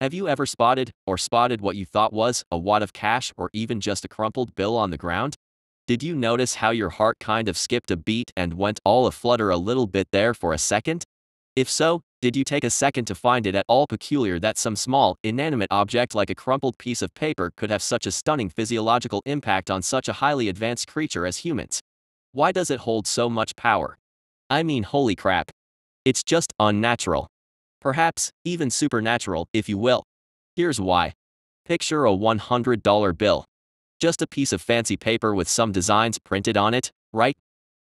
Have you ever spotted what you thought was a wad of cash or even just a crumpled bill on the ground? Did you notice how your heart kind of skipped a beat and went all aflutter a little bit there for a second? If so, did you take a second to find it at all peculiar that some small, inanimate object like a crumpled piece of paper could have such a stunning physiological impact on such a highly advanced creature as humans? Why does it hold so much power? I mean, holy crap. It's just unnatural. Perhaps even supernatural, if you will. Here's why. Picture a $100 bill. Just a piece of fancy paper with some designs printed on it, right?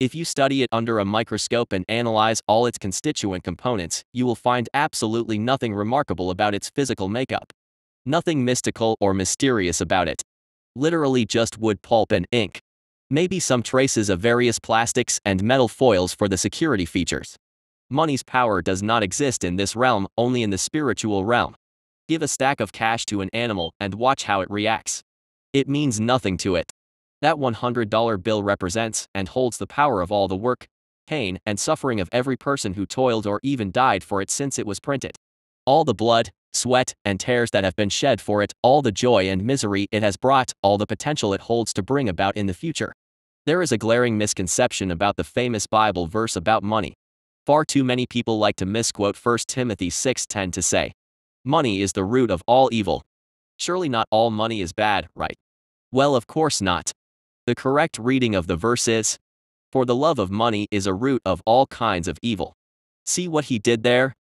If you study it under a microscope and analyze all its constituent components, you will find absolutely nothing remarkable about its physical makeup. Nothing mystical or mysterious about it. Literally just wood pulp and ink. Maybe some traces of various plastics and metal foils for the security features. Money's power does not exist in this realm, only in the spiritual realm. Give a stack of cash to an animal and watch how it reacts. It means nothing to it. That $100 bill represents and holds the power of all the work, pain, and suffering of every person who toiled or even died for it since it was printed. All the blood, sweat, and tears that have been shed for it, all the joy and misery it has brought, all the potential it holds to bring about in the future. There is a glaring misconception about the famous Bible verse about money. Far too many people like to misquote 1 Timothy 6:10 to say, "Money is the root of all evil." Surely not all money is bad, right? Well, of course not. The correct reading of the verse is, "For the love of money is a root of all kinds of evil." See what he did there?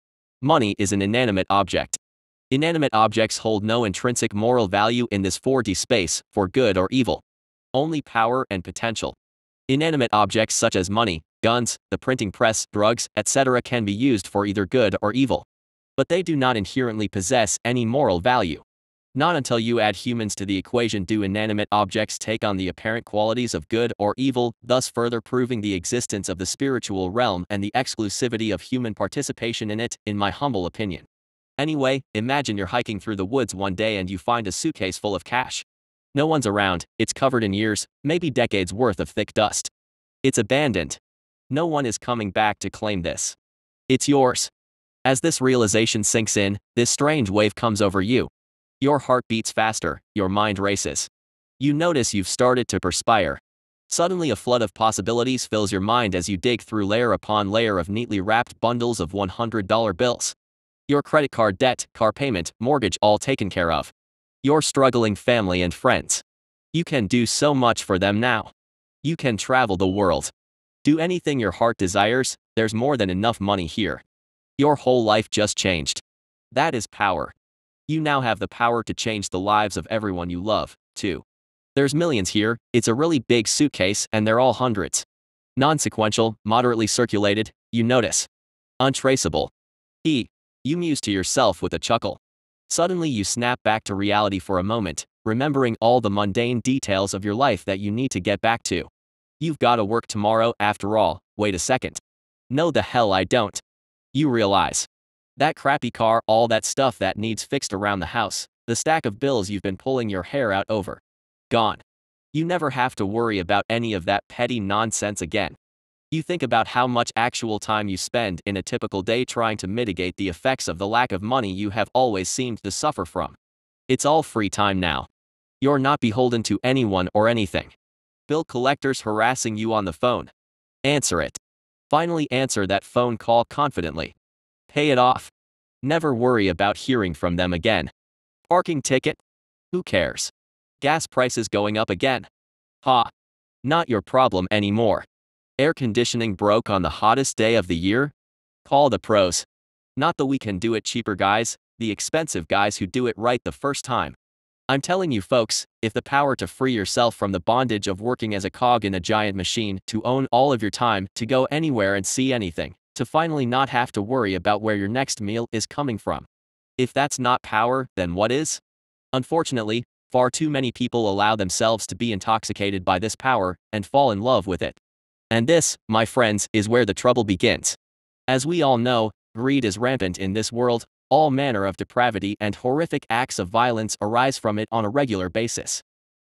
Money is an inanimate object. Inanimate objects hold no intrinsic moral value in this 4D space, for good or evil. Only power and potential. Inanimate objects such as money, guns, the printing press, drugs, etc. can be used for either good or evil. But they do not inherently possess any moral value. Not until you add humans to the equation do inanimate objects take on the apparent qualities of good or evil, thus further proving the existence of the spiritual realm and the exclusivity of human participation in it, in my humble opinion. Anyway, imagine you're hiking through the woods one day and you find a suitcase full of cash. No one's around, it's covered in years, maybe decades worth of thick dust. It's abandoned. No one is coming back to claim this. It's yours. As this realization sinks in, this strange wave comes over you. Your heart beats faster, your mind races. You notice you've started to perspire. Suddenly a flood of possibilities fills your mind as you dig through layer upon layer of neatly wrapped bundles of $100 bills. Your credit card debt, car payment, mortgage all taken care of. Your struggling family and friends. You can do so much for them now. You can travel the world. Do anything your heart desires, there's more than enough money here. Your whole life just changed. That is power. You now have the power to change the lives of everyone you love, too. There's millions here, it's a really big suitcase and they're all hundreds. Non-sequential, moderately circulated, you notice. Untraceable. You muse to yourself with a chuckle. Suddenly you snap back to reality for a moment, remembering all the mundane details of your life that you need to get back to. You've gotta work tomorrow, after all. Wait a second. No, the hell I don't. You realize. That crappy car, all that stuff that needs fixed around the house, the stack of bills you've been pulling your hair out over. Gone. You never have to worry about any of that petty nonsense again. You think about how much actual time you spend in a typical day trying to mitigate the effects of the lack of money you have always seemed to suffer from. It's all free time now. You're not beholden to anyone or anything. Bill collectors harassing you on the phone. Answer it. Finally answer that phone call confidently. Pay it off. Never worry about hearing from them again. Parking ticket? Who cares? Gas prices going up again? Ha! Not your problem anymore. Air conditioning broke on the hottest day of the year? Call the pros. Not the we can do it cheaper guys, the expensive guys who do it right the first time. I'm telling you folks, if the power to free yourself from the bondage of working as a cog in a giant machine, to own all of your time, to go anywhere and see anything, to finally not have to worry about where your next meal is coming from. If that's not power, then what is? Unfortunately, far too many people allow themselves to be intoxicated by this power and fall in love with it. And this, my friends, is where the trouble begins. As we all know, greed is rampant in this world. All manner of depravity and horrific acts of violence arise from it on a regular basis.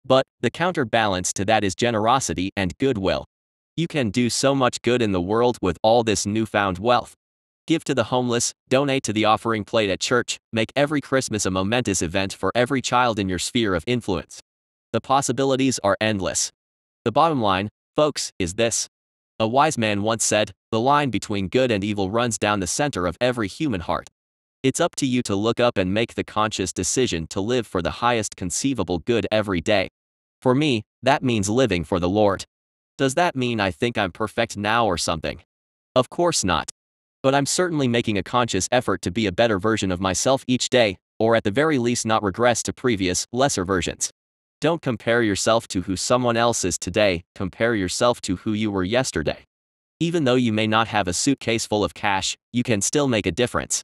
But the counterbalance to that is generosity and goodwill. You can do so much good in the world with all this newfound wealth. Give to the homeless, donate to the offering plate at church, make every Christmas a momentous event for every child in your sphere of influence. The possibilities are endless. The bottom line, folks, is this. A wise man once said, the line between good and evil runs down the center of every human heart. It's up to you to look up and make the conscious decision to live for the highest conceivable good every day. For me, that means living for the Lord. Does that mean I think I'm perfect now or something? Of course not. But I'm certainly making a conscious effort to be a better version of myself each day, or at the very least not regress to previous, lesser versions. Don't compare yourself to who someone else is today, compare yourself to who you were yesterday. Even though you may not have a suitcase full of cash, you can still make a difference.